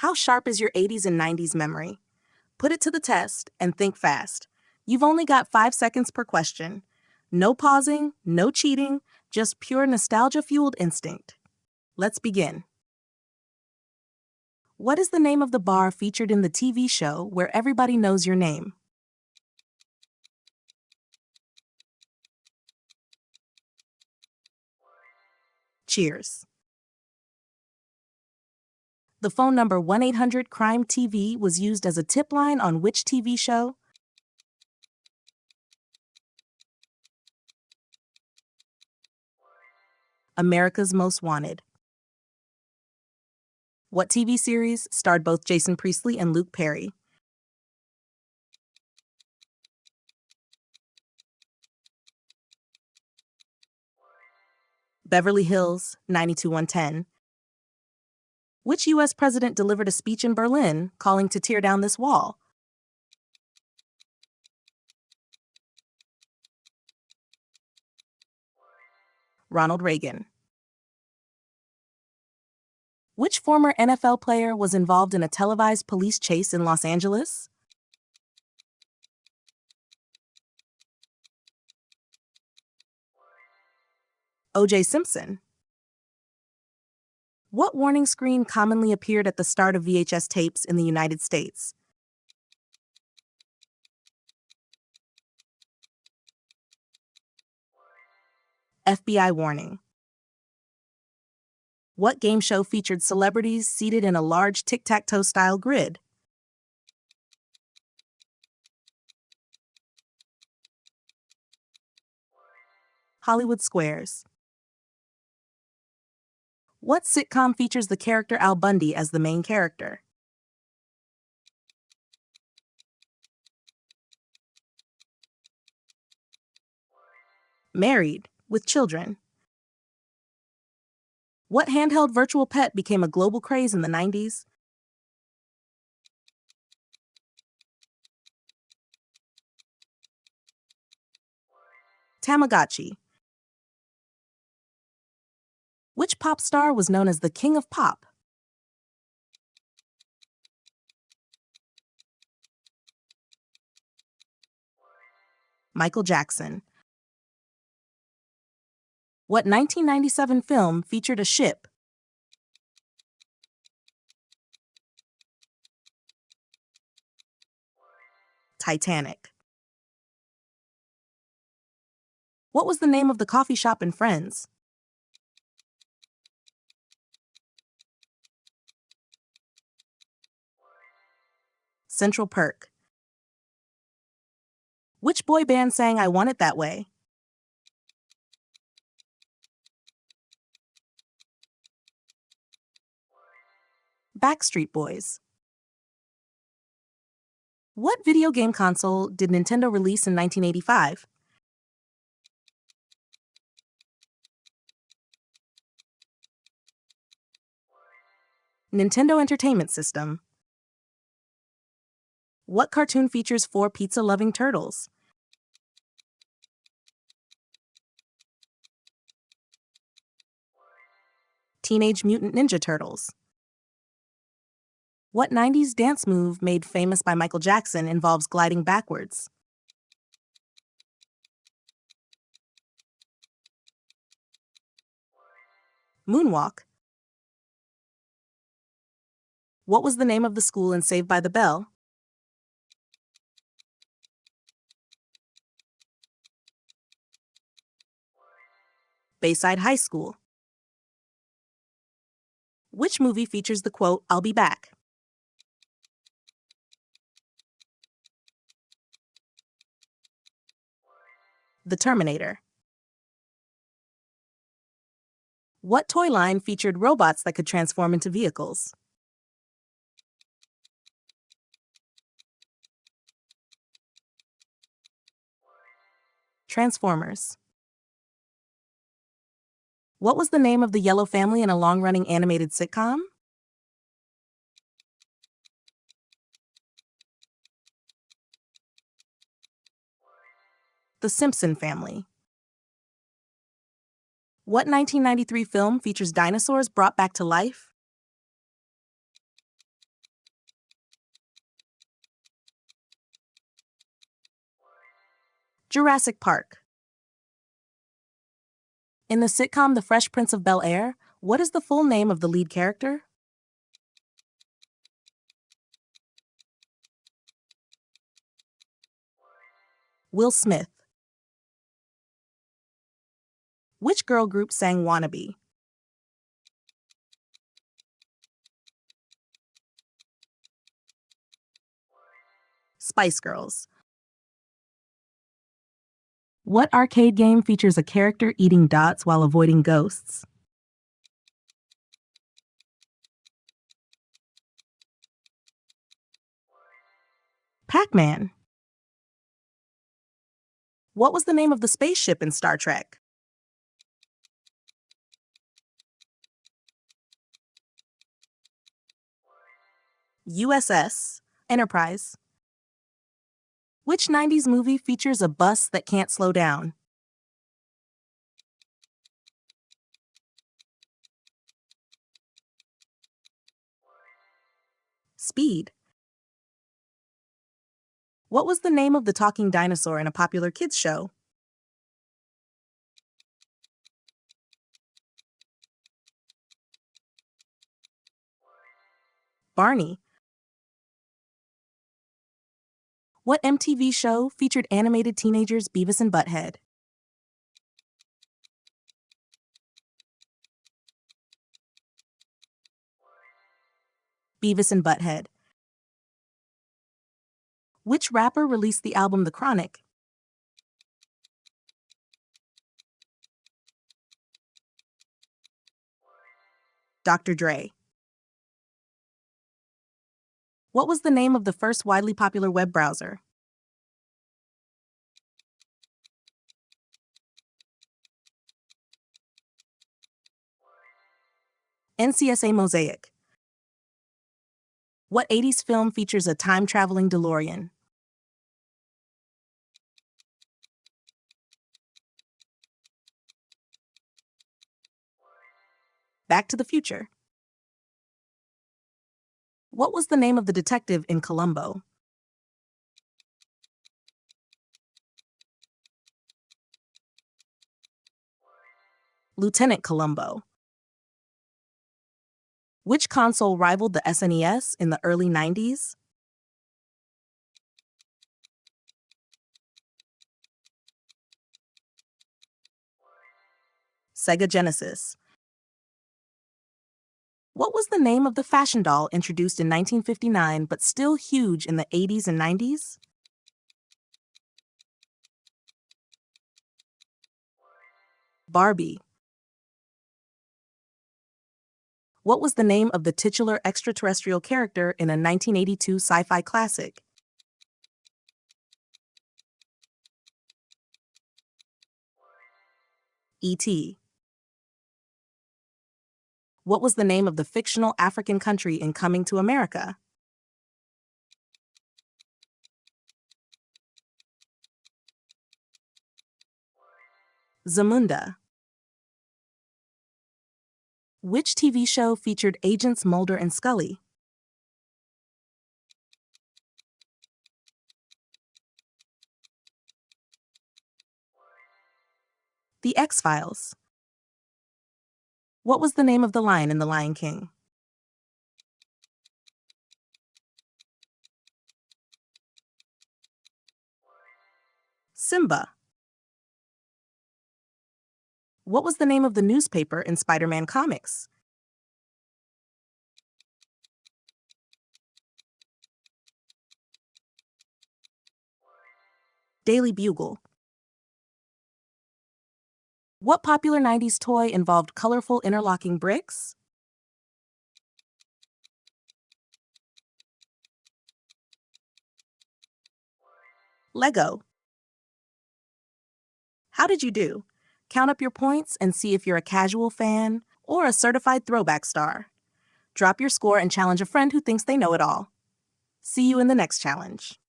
How sharp is your 80s and 90s memory? Put it to the test and think fast. You've only got 5 seconds per question. No pausing, no cheating, just pure nostalgia fueled instinct. Let's begin. What is the name of the bar featured in the TV show where everybody knows your name? Cheers. The phone number 1-800 Crime TV was used as a tip line on which TV show? America's Most Wanted. What TV series starred both Jason Priestley and Luke Perry? Beverly Hills 90210. Which U.S. president delivered a speech in Berlin calling to tear down this wall? Ronald Reagan. Which former NFL player was involved in a televised police chase in Los Angeles? O.J. Simpson. What warning screen commonly appeared at the start of VHS tapes in the United States? FBI warning. What game show featured celebrities seated in a large tic-tac-toe style grid? Hollywood Squares. What sitcom features the character Al Bundy as the main character? Married, with Children. What handheld virtual pet became a global craze in the 90s? Tamagotchi. Which pop star was known as the King of Pop? Michael Jackson. What 1997 film featured a ship? Titanic. What was the name of the coffee shop in Friends? Central Perk. Which boy band sang I Want It That Way? Backstreet Boys. What video game console did Nintendo release in 1985? Nintendo Entertainment System. What cartoon features four pizza-loving turtles? Teenage Mutant Ninja Turtles. What 90s dance move made famous by Michael Jackson involves gliding backwards? Moonwalk. What was the name of the school in Saved by the Bell? Bayside High School. Which movie features the quote, "I'll be back"? The Terminator. What toy line featured robots that could transform into vehicles? Transformers. What was the name of the Yellow family in a long-running animated sitcom? The Simpson Family. What 1993 film features dinosaurs brought back to life? Jurassic Park. In the sitcom The Fresh Prince of Bel-Air, what is the full name of the lead character? Will Smith. Which girl group sang Wannabe? Spice Girls. What arcade game features a character eating dots while avoiding ghosts? Pac-Man. What was the name of the spaceship in Star Trek? USS Enterprise. Which 90s movie features a bus that can't slow down? Speed. What was the name of the talking dinosaur in a popular kids show? Barney. What MTV show featured animated teenagers Beavis and Butthead? Beavis and Butthead. Which rapper released the album The Chronic? Dr. Dre. What was the name of the first widely popular web browser? NCSA Mosaic. What 80s film features a time-traveling DeLorean? Back to the Future. What was the name of the detective in Columbo? Lieutenant Columbo. Which console rivaled the SNES in the early 90s? Sega Genesis. What was the name of the fashion doll introduced in 1959 but still huge in the 80s and 90s? Barbie. What was the name of the titular extraterrestrial character in a 1982 sci-fi classic? E.T. What was the name of the fictional African country in Coming to America? Zamunda. Which TV show featured Agents Mulder and Scully? The X-Files. What was the name of the lion in The Lion King? Simba. What was the name of the newspaper in Spider-Man comics? Daily Bugle. What popular 90s toy involved colorful interlocking bricks? Lego. How did you do? Count up your points and see if you're a casual fan or a certified throwback star. Drop your score and challenge a friend who thinks they know it all. See you in the next challenge.